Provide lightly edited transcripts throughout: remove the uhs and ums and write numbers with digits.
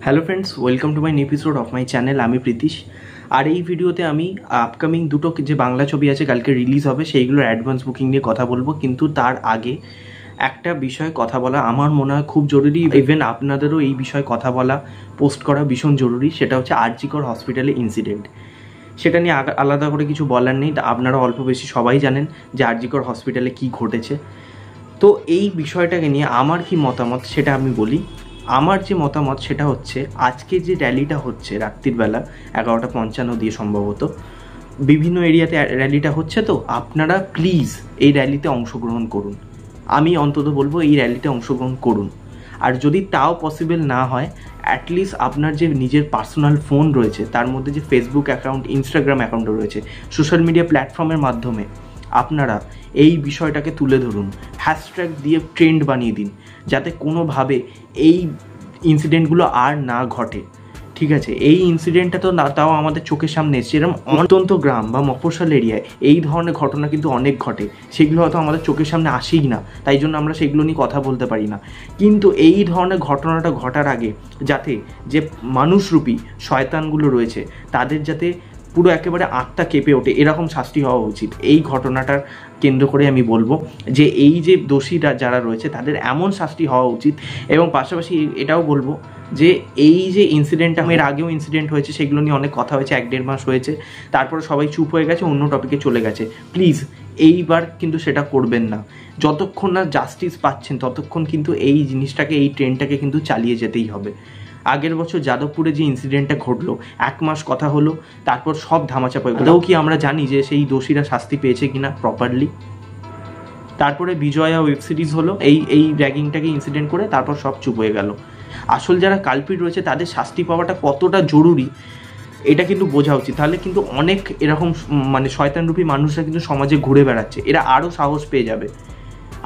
Hello friends, welcome to my new episode of my channel. আমি প্রীতিশ। আর এই ভিডিওতে আমি আপকামিং দুটো যে বাংলা ছবি আছে কালকে রিলিজ হবে সেইগুলোর অ্যাডভান্স বুকিং নিয়ে কথা বলবো। কিন্তু তার আগে একটা বিষয়ে কথা বলা আমার মনে হয় খুব জরুরি, ইভেন আপনাদেরও এই বিষয়ে কথা বলা, পোস্ট করা ভীষণ জরুরি। সেটা হচ্ছে আর.জি. কর হসপিটালে ইনসিডেন্ট। সেটা নিয়ে আলাদা করে কিছু বলার নেই, আপনারা অল্প বেশি সবাই জানেন যে আর.জি. কর হসপিটালে কী ঘটেছে। তো এই বিষয়টাকে নিয়ে আমার কি মতামত সেটা আমি বলি। আমার যে মতামত সেটা হচ্ছে, আজকে যে র্যালিটা হচ্ছে রাত্রির বেলা 11:55 দিয়ে সম্ভবত বিভিন্ন এরিয়াতে র্যালিটা হচ্ছে, তো আপনারা প্লিজ এই র্যালিতে অংশগ্রহণ করুন। আমি অন্তত বলবো এই র্যালিতে অংশগ্রহণ করুন। আর যদি তাও পসিবল না হয়, অ্যাটলিস্ট আপনার যে নিজের পার্সোনাল ফোন রয়েছে তার মধ্যে যে ফেসবুক অ্যাকাউন্ট, ইনস্টাগ্রাম অ্যাকাউন্টও রয়েছে, সোশ্যাল মিডিয়া প্ল্যাটফর্মের মাধ্যমে আপনারা এই বিষয়টাকে তুলে ধরুন, হ্যাশট্যাগ দিয়ে ট্রেন্ড বানিয়ে দিন, যাতে কোনোভাবে এই ইনসিডেন্টগুলো আর না ঘটে। ঠিক আছে, এই ইনসিডেন্টটা তো না, তাও আমাদের চোখের সামনে এসছে। এরকম অত্যন্ত গ্রাম বা মফস্বল এরিয়ায় এই ধরনের ঘটনা কিন্তু অনেক ঘটে, সেগুলো হয়তো আমাদের চোখের সামনে আসেই না, তাই জন্য আমরা সেগুলো নিয়ে কথা বলতে পারি না। কিন্তু এই ধরনের ঘটনাটা ঘটার আগে যাতে যে মানুষরূপী শয়তানগুলো রয়েছে তাদের যাতে পুরো একেবারে আত্মা কেঁপে ওঠে, এরকম শাস্তি হওয়া উচিত। এই ঘটনাটার কেন্দ্র করে আমি বলবো যে এই যে দোষীরা যারা রয়েছে তাদের এমন শাস্তি হওয়া উচিত। এবং পাশাপাশি এটাও বলবো যে এই যে ইনসিডেন্টটা, এর আগেও ইনসিডেন্ট হয়েছে, সেগুলো নিয়ে অনেক কথা হয়েছে, 1-1.5 মাস হয়েছে, তারপরে সবাই চুপ হয়ে গেছে, অন্য টপিকে চলে গেছে। প্লিজ এইবার কিন্তু সেটা করবেন না। যতক্ষণ না জাস্টিস পাচ্ছেন ততক্ষণ কিন্তু এই জিনিসটাকে, এই ট্রেনটাকে কিন্তু চালিয়ে যেতেই হবে। আগের বছর যাদবপুরে যে ইনসিডেন্টটা ঘটলো, 1 মাস কথা হলো, তারপর সব ধামাচাপা হয়ে গেল। কি আমরা জানি যে সেই দোষীরা শাস্তি পেয়েছে কিনা প্রপারলি? তারপরে বিজয়া ওয়েব সিরিজ হলো এই র্যাগিংটাকে ইনসিডেন্ট করে, তারপর সব চুপ হয়ে গেল। আসল যারা কালপিট রয়েছে তাদের শাস্তি পাওয়াটা কতটা জরুরি এটা কিন্তু বোঝা উচিত। তাহলে কিন্তু অনেক এরকম মানে শয়তানরূপী মানুষরা কিন্তু সমাজে ঘুরে বেড়াচ্ছে, এরা আরও সাহস পেয়ে যাবে।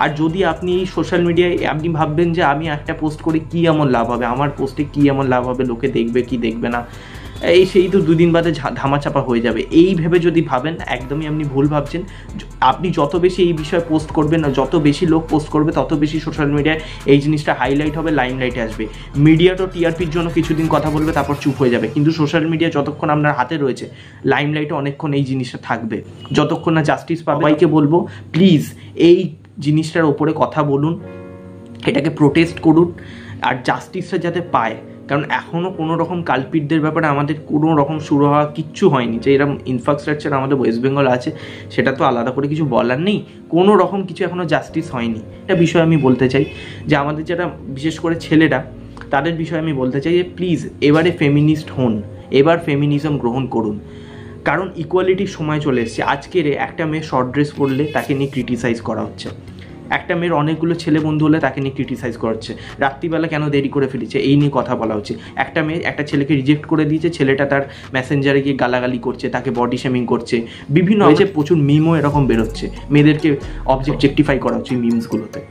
আর যদি আপনি এই সোশ্যাল মিডিয়ায় আপনি ভাববেন যে আমি একটা পোস্ট করে কী এমন লাভ হবে, আমার পোস্টে কী এমন লাভ হবে, লোকে দেখবে কি দেখবে না, এই সেই তো 2 দিন বাদে ধামাচাপা হয়ে যাবে, এই ভেবে যদি ভাবেন একদমই আপনি ভুল ভাবছেন। আপনি যত বেশি এই বিষয়ে পোস্ট করবেন না, যত বেশি লোক পোস্ট করবে, তত বেশি সোশ্যাল মিডিয়ায় এই জিনিসটা হাইলাইট হবে, লাইমলাইটে আসবে। মিডিয়া তো টিআরপির জন্য কিছুদিন কথা বলবে, তারপর চুপ হয়ে যাবে। কিন্তু সোশ্যাল মিডিয়া যতক্ষণ আপনার হাতে রয়েছে, লাইমলাইটে অনেকক্ষণ এই জিনিসটা থাকবে, যতক্ষণ না জাস্টিস পাবে। সবাইকে বলবো প্লিজ এই জিনিসটার ওপরে কথা বলুন, এটাকে প্রোটেস্ট করুন, আর জাস্টিসটা যাতে পায়। কারণ এখনও কোনো রকম কালপিটদের ব্যাপারে আমাদের কোনো রকম শুরু হওয়া কিচ্ছু হয়নি। যে এরকম ইনফ্রাস্ট্রাকচার আমাদের ওয়েস্ট বেঙ্গল আছে সেটা তো আলাদা করে কিছু বলার নেই, কোনো রকম কিছু এখনও জাস্টিস হয়নি। এটা বিষয়ে আমি বলতে চাই যে আমাদের যারা বিশেষ করে ছেলেরা, তাদের বিষয়ে আমি বলতে চাই যে প্লিজ এবারে ফেমিনিস্ট হন, এবার ফেমিনিজম গ্রহণ করুন। কারণ ইকুয়ালিটির সময় চলে এসেছে। আজকের একটা মেয়ে শর্ট ড্রেস পরলে তাকে নিয়ে ক্রিটিসাইজ করা হচ্ছে, একটা মেয়ের অনেকগুলো ছেলে বন্ধু হলে তাকে নিয়ে ক্রিটিসাইজ করা হচ্ছে, রাত্রিবেলা কেন দেরি করে ফেলেছে এই নিয়ে কথা বলা হচ্ছে। একটা মেয়ে একটা ছেলেকে রিজেক্ট করে দিয়েছে, ছেলেটা তার মেসেঞ্জারে গিয়ে গালাগালি করছে, তাকে বডি শেমিং করছে, বিভিন্ন হয়েছে, প্রচুর মিমও এরকম বেরোচ্ছে, মেয়েদেরকে অবজেক্টিফাই করা হচ্ছে মিমসগুলোতে।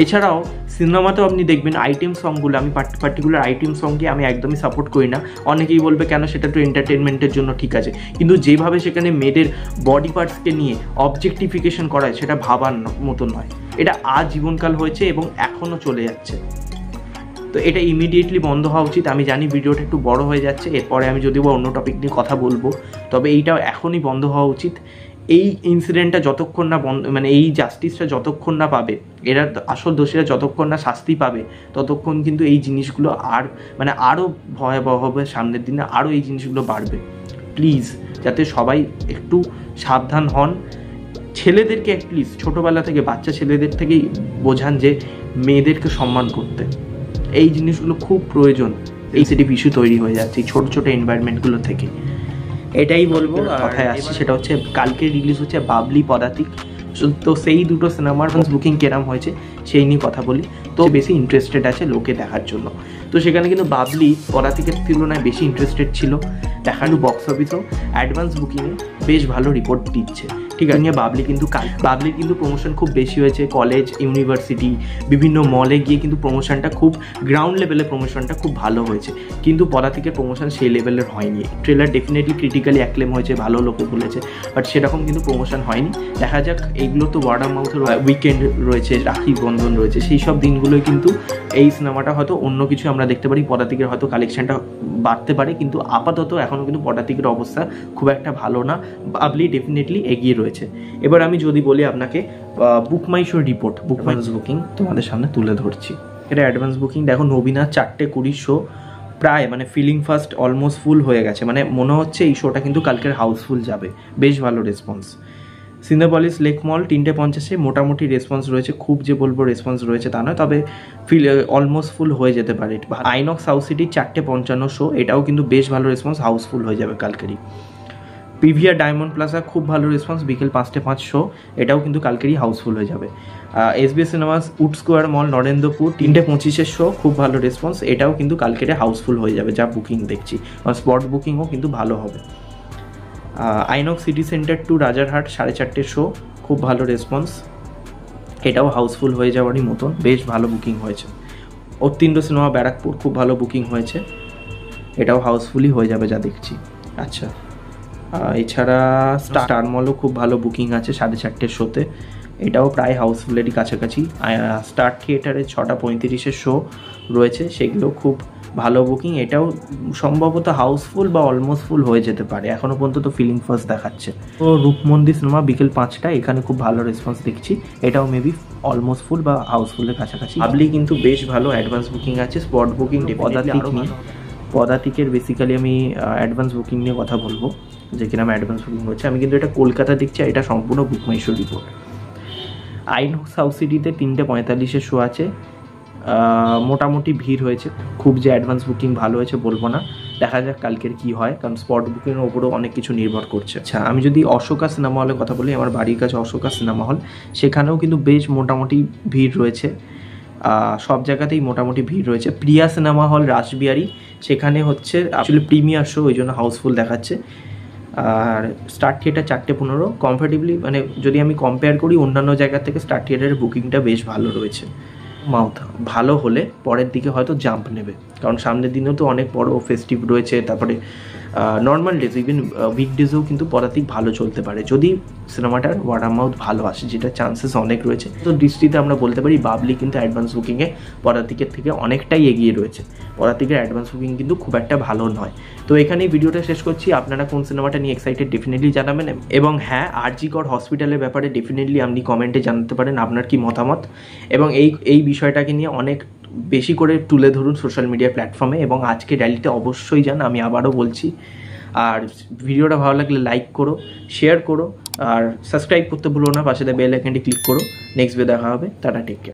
এছাড়াও সিনেমাতেও আপনি দেখবেন আইটেম সংগুলো, আমি পার্টিকুলার আইটেম সঙ্গে আমি একদমই সাপোর্ট করি না। অনেকেই বলবে কেন, সেটা তো এন্টারটেনমেন্টের জন্য ঠিক আছে, কিন্তু যেভাবে সেখানে মেয়েদের বডি পার্টসকে নিয়ে অবজেক্টিফিকেশন করা হয় সেটা ভাবার মতো নয়। এটা আজীবনকাল হয়েছে এবং এখনও চলে যাচ্ছে। তো এটা ইমিডিয়েটলি বন্ধ হওয়া উচিত। আমি জানি ভিডিওটা একটু বড় হয়ে যাচ্ছে, এরপরে আমি যদিও অন্য টপিক নিয়ে কথা বলবো, তবে এইটাও এখনই বন্ধ হওয়া উচিত। এই ইনসিডেন্টটা যতক্ষণ না বন্ধ, মানে এই জাস্টিসটা যতক্ষণ না পাবে, এরা আসল দোষীরা যতক্ষণ না শাস্তি পাবে, ততক্ষণ কিন্তু এই জিনিসগুলো আর মানে আরও ভয়াবহ হবে, সামনের দিনে আরও এই জিনিসগুলো বাড়বে। প্লিজ যাতে সবাই একটু সাবধান হন। ছেলেদেরকে অ্যাটলিস্ট ছোটোবেলা থেকে, বাচ্চা ছেলেদের থেকেই বোঝান যে মেয়েদেরকে সম্মান করতে। এই জিনিসগুলো খুব প্রয়োজন। এই সেটিভ ইস্যু তৈরি হয়ে যাচ্ছে ছোটো ছোটো এনভায়রনমেন্টগুলো থেকে। এটাই বলবো। কথায় আসছে সেটা হচ্ছে কালকে রিলিজ হচ্ছে বাবলি পদাতিক। তো সেই দুটো সিনেমার বুকিং কেরাম হয়েছে সেই নিয়ে কথা বলি। তো বেশি ইন্টারেস্টেড আছে লোকে দেখার জন্য, তো সেখানে কিন্তু বাবলি পদাতিকের তুলনায় বেশি ইন্টারেস্টেড ছিল দেখানো। বক্স অফিসেও অ্যাডভান্স বুকিংয়ে বেশ ভালো রিপোর্ট দিচ্ছে। ঠিক আছে। বাবলি কিন্তু প্রমোশন খুব বেশি হয়েছে, কলেজ, ইউনিভার্সিটি, বিভিন্ন মলে গিয়ে কিন্তু প্রমোশনটা খুব গ্রাউন্ড লেভেলে প্রমোশনটা খুব ভালো হয়েছে, কিন্তু পদাতিকের প্রমোশন সেই লেভেলের হয়নি। ট্রেলার ডেফিনেটলি ক্রিটিক্যালি অ্যাক্লেম হয়েছে, ভালো লোকে বলেছে, বাট সেরকম কিন্তু প্রমোশন হয়নি। দেখা যাক, এইগুলো তো ওয়ার্ড অফ মাউথের উইকেন্ড রয়েছে, রাখি বন্ধন রয়েছে, সেই সব দিনগুলোই কিন্তু এই সিনেমাটা হয়তো অন্য কিছু আমরা দেখতে পারি, পদাতিকের হয়তো কালেকশনটা বাড়তে পারে, কিন্তু আপাতত এখনও কিন্তু পদাতিকের অবস্থা খুব একটা ভালো না। বাবলি ডেফিনেটলি এগিয়ে রয়েছে। এবার আমি যদি বলি আপনাকে BookMyShow report, book my booking তোমাদের সামনে তুলে ধরছি। এটা অ্যাডভান্স বুকিং দেখো, নবীনা 4:20 শো প্রায় মানে ফিলিং ফার্স্ট অলমোস্ট ফুল হয়ে গেছে, মানে মনে হচ্ছে এই শোটা কিন্তু কালকের হাউসফুল যাবে, বেশ ভালো রেসপন্স। সিনেপলিস লেক মল 3:50 মোটামুটি রেসপন্স রয়েছে, খুব যে বলবো রেসপন্স রয়েছে তা নয়, তবে অলমোস্ট ফুল হয়ে যেতে পারে। আইনক্স সাউথ সিটি 4:55 শো, এটাও কিন্তু বেশ ভালো রেসপন্স, হাউসফুল হয়ে যাবে কালকেরই। পিভিআর ডায়মন্ড প্লাজা খুব ভালো রেসপন্স, বিকেল 5:05 শো, এটাও কিন্তু কালকেরই হাউসফুল হয়ে যাবে। SBS Cinemas Wood Square Mall Narendrapur 3:25 show, খুব ভালো রেসপন্স, এটাও কিন্তু কালকেরে হাউসফুল হয়ে যাবে যা বুকিং দেখছি, স্পট বুকিংও কিন্তু ভালো হবে। INOX city centre 2 Rajarhat 4:30 show, খুব ভালো রেসপন্স, এটাও হাউসফুল হয়ে যাওয়ারই মতন, বেশ ভালো বুকিং হয়েছে। অত্যিন্দ্র সিনেমা ব্যারাকপুর খুব ভালো বুকিং হয়েছে, এটাও হাউসফুলই হয়ে যাবে যা দেখছি। আচ্ছা, এছাড়া স্টার মলও খুব ভালো বুকিং আছে 4:30 শোতে, এটাও প্রায় হাউসফুলেরই কাছাকাছি। স্টার থিয়েটারে 6:35 শো রয়েছে, সেগুলো খুব ভালো বুকিং, এটাও সম্ভবত হাউসফুল বা অলমোস্ট ফুল হয়ে যেতে পারে, এখনও পর্যন্ত তো ফিলিং ফার্স্ট দেখাচ্ছে। তো রূপমন্দির সিনেমা বিকেল 5টা, এখানে খুব ভালো রেসপন্স দেখছি, এটাও মেবি অলমোস্ট ফুল বা হাউসফুলের কাছাকাছি। বাবলি কিন্তু বেশ ভালো অ্যাডভান্স বুকিং আছে, স্পট বুকিং পদাতিকের বেসিক্যালি আমি অ্যাডভান্স বুকিং নিয়ে কথা বলবো, যে কিরকম অ্যাডভান্স বুকিং হচ্ছে। আমি কিন্তু এটা কলকাতা দেখছি, এটা সম্পূর্ণ BookMyShow report. INOX South সিটিতে 3:45 শো আছে, মোটামুটি ভিড় হয়েছে, খুব যে অ্যাডভান্স বুকিং ভালো হয়েছে বলবো না, দেখা যাক কালকের কি হয়, কারণ স্পট বুকিংয়ের ওপরেও অনেক কিছু নির্ভর করছে। আচ্ছা, আমি যদি অশোকা সিনেমা হলের কথা বলি, আমার বাড়ির কাছে অশোকা সিনেমা হল, সেখানেও কিন্তু বেশ মোটামুটি ভিড় রয়েছে, সব জায়গাতেই মোটামুটি ভিড় রয়েছে। প্রিয়া সিনেমা হল রাসবিহারী, সেখানে হচ্ছে আসলে প্রিমিয়ার শো, ওই জন্য হাউসফুল দেখাচ্ছে। আর স্টার থিয়েটার 4:15, কমফর্টেবলি মানে যদি আমি কম্পেয়ার করি অন্যান্য জায়গা থেকে স্টার থিয়েটারের বুকিংটা বেশ ভালো রয়েছে। মাউথ ভালো হলে পরের দিকে হয়তো জাম্প নেবে, কারণ সামনের দিনেও তো অনেক বড় ফেস্টিভ রয়েছে, তারপরে নর্মাল ডেজ ইভেন উইকডেজেও কিন্তু পদাতিক ভালো চলতে পারে যদি সিনেমাটার ওয়ার্ড অফ মাউথ ভালো আসে, যেটা চান্সেস অনেক রয়েছে। তো দৃষ্টিতে আমরা বলতে পারি বাবলি কিন্তু অ্যাডভান্স বুকিংয়ে পদাতিকের থেকে অনেকটাই এগিয়ে রয়েছে, পদাতিকের অ্যাডভান্স বুকিং কিন্তু খুব একটা ভালো নয়। তো এখানেই ভিডিওটা শেষ করছি, আপনারা কোন সিনেমাটা নিয়ে এক্সাইটেড ডেফিনেটলি জানাবেন, এবং হ্যাঁ আরজি কর হসপিটালের ব্যাপারে ডেফিনেটলি আপনি কমেন্টে জানাতে পারেন আপনার কি মতামত, এবং এই বিষয়টাকে নিয়ে অনেক বেশি করে তুলে ধরুন সোশ্যাল মিডিয়া প্ল্যাটফর্মে, এবং আজকে র্যালিতে অবশ্যই যান, আমি আবারও বলছি। আর ভিডিওটা ভালো লাগলে লাইক করো, শেয়ার করো, আর সাবস্ক্রাইব করতে ভুলো না, পাশে বেল আইকনটি ক্লিক করো। নেক্সট ভিডিও দেখা হবে, টাটা, টেক কেয়ার।